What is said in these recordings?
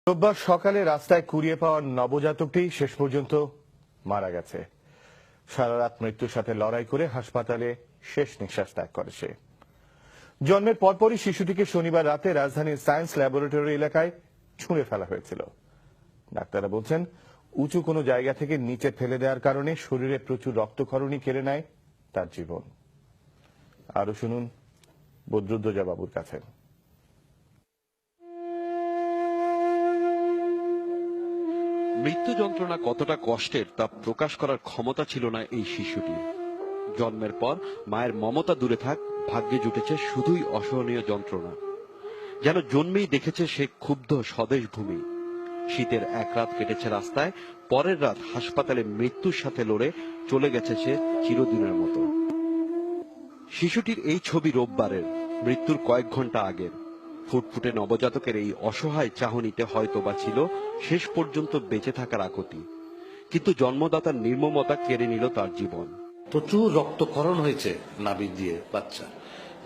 রোববার সকালে রাস্তায় কুড়িয়ে পাওয়া নবজাতকটি শেষ পর্যন্ত মারা গেছে। সারা রাত মৃত্যুর সাথে লড়াই করে হাসপাতালে শেষ নিঃশ্বাস ত্যাগ করে সে। জন্মের পরপরই শিশুটিকে শনিবার রাতে রাজধানীর সায়েন্স ল্যাবরেটরি এলাকায় ছুঁড়ে ফেলা হয়েছিল। ডাক্তাররা বলছেন, উঁচু কোনো জায়গা থেকে নিচে ফেলে দেওয়ার কারণে শরীরে প্রচুর রক্তক্ষরণই কেড়ে নেয় তার জীবন। আরো শুনুন বদরুদ্দোজা বাবুর কাছে। মৃত্যু যন্ত্রণা কতটা কষ্টের তা প্রকাশ করার ক্ষমতা ছিল না এই শিশুটির। জন্মের পর মায়ের মমতা দূরে থাক, ভাগ্যে জুটেছে শুধুই অসহনীয় যন্ত্রণা। যেন জন্মেই দেখেছে সে ক্ষুব্ধ স্বদেশ ভূমি। শীতের এক রাত কেটেছে রাস্তায়, পরের রাত হাসপাতালে মৃত্যুর সাথে লড়ে চলে গেছে সে চিরদিনের মতো। শিশুটির এই ছবি রোববারের, মৃত্যুর কয়েক ঘন্টা আগের। ফুটফুটে নবজাতকের এই অসহায় চাহনিতে হয়তোবা ছিল শেষ পর্যন্ত বেঁচে থাকার আকুতি, কিন্তু জন্মদাতার নির্মমতা কেড়ে নিল তার জীবন। প্রচুর রক্তক্ষরণ হয়েছে নাভি দিয়ে,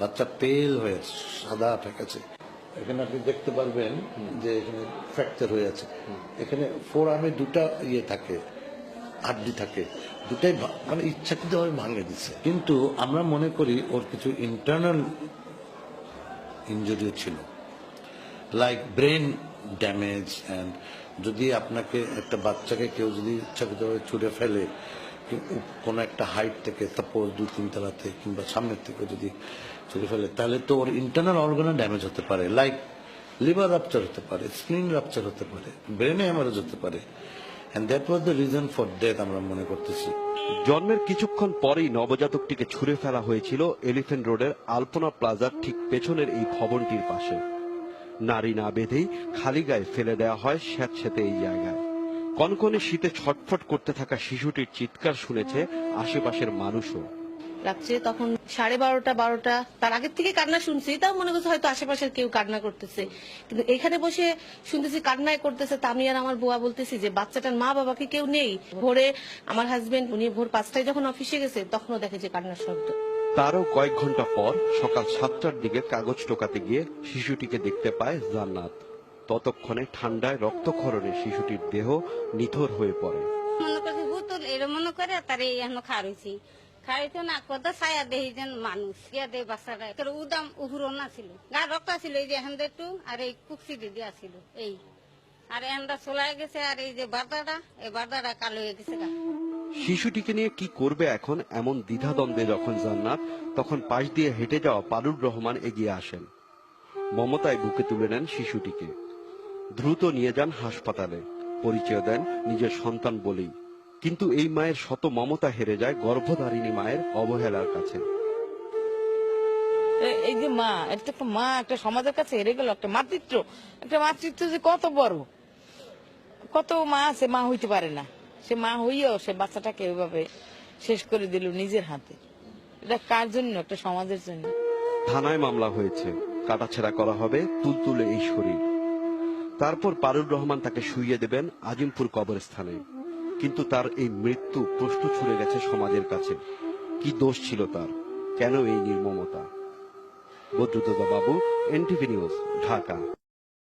বাচ্চা পেল হয়ে সাদা ফেকেছে। এখানে আপনি দেখতে পারবেন যে এখানে ফ্র্যাকচার হয়ে আছে। এখানে ফোর আর্মে দুটা থাকে, হাড্ডি থাকে, দুটাই মানে ইচ্ছাকৃতভাবে ভাঙে দিচ্ছে। কিন্তু আমরা মনে করি ওর কিছু ইন্টারনাল ইনজুরি ছিল, লাইক ব্রেন ড্যামেজ। অ্যান্ড যদি আপনাকে একটা বাচ্চাকে কেউ যদি ইচ্ছাকৃতভাবে ছুঁড়ে ফেলে কোনো একটা হাইট থেকে, সাপোজ 2-3 তলাতে কিংবা সামনের থেকে যদি ছুঁড়ে ফেলে, তাহলে তো ওর ইন্টারনাল অর্গানে ড্যামেজ হতে পারে, লাইক লিভার রাপচার হতে পারে, স্প্লিন রাপচার হতে পারে, ব্রেনে হ্যামারেজ হতে পারে। And that was the reason for death আমরা মনে করতেছি। জন্মের কিছুক্ষণ পরেই নবজাতকটিকে ছুঁড়ে ফেলা হয়েছিল এলিফ্যান্ট রোডের আলপনা প্লাজার ঠিক পেছনের এই ভবনটির পাশে। নারী না বেঁধেই খালি গায়ে ফেলে দেওয়া হয় স্যাঁতস্যাঁতে এই জায়গায়। কনকনে শীতে ছটফট করতে থাকা শিশুটির চিৎকার শুনেছে আশেপাশের মানুষও। রাত্রে তখন 12:30 তার আগের থেকে কান্না শুনছি, তাও মনে করছে হয়তো আশেপাশের কেউ কান্না করতেছে, কিন্তু এখানে বসে শুনতেছি কান্নায় করতেছে। তা আমি আর আমার বুয়া বলতেছি যে বাচ্চাটার মা বাবাকে কেউ নেই। ভোরে আমার হাজবেন্ড উনি ভোর 5টায় যখন অফিসে গেছে তখনও দেখে যে কান্নার শব্দ। তারও কয়েক ঘন্টা পর সকাল 7টার দিকে কাগজ টোকাতে গিয়ে শিশুটিকে দেখতে পায় জান্নাত। ততক্ষণে ঠান্ডায় রক্তক্ষরণে শিশুটির দেহ নিথর হয়ে পড়ে। মনে করছি ভূতল এরম মনে করে তার এই এখন খারইছি খাইতো না কত ছায়া দেহি যেন মানুষ ইয়া দে বাচ্চাটা তোর উদাম উহুরো না ছিল, গা রক্ত ছিল এই যে এখন একটু, আর এই কুকসি দিয়ে ছিল এই, আর এখানটা চলাই গেছে। আর এই যে বার্দাটা, এই বার্দাটা কালো হয়ে গেছে গা। শিশুটিকে নিয়ে কি করবে এখন, এমন দ্বিধাদ্বন্দ্বে যখন জান্নাত, তখন পাশ দিয়ে হেঁটে যাওয়া পারুর রহমান এগিয়ে আসেন। মমতায় বুকে তুলে নেন শিশুটিকে, দ্রুত নিয়ে যান হাসপাতালে। পরিচয় দেন নিজের সন্তান বলেই, কিন্তু এই মায়ের শত মমতা হেরে যায় গর্ভধারিণী মায়ের অবহেলার কাছে। এই যে মা, একটা মা একটা সমাজের কাছে হেরে গেল। একটা মাতৃত্ব যে কত বড়, কত মা আছে মা হইতে পারে না, সে মা হইয়াও সে বাচ্চাটাকে ওইভাবে শেষ করে দিল নিজের হাতে। এটা কার জন্য? একটা সমাজের জন্য। থানায় মামলা হয়েছে, কাটাছেঁড়া করা হবে তুলতুলে এই শরীর। তারপর পারুর রহমান তাকে শুইয়ে দেবেন আজিমপুর কবরস্থানে। কিন্তু তার এই মৃত্যু প্রশ্ন ছুড়ে গেছে সমাজের কাছে। কি দোষ ছিল তার, কেন এই নির্মমতা? বদরুদ্দোজা বাবু, NTV নিউজ, ঢাকা।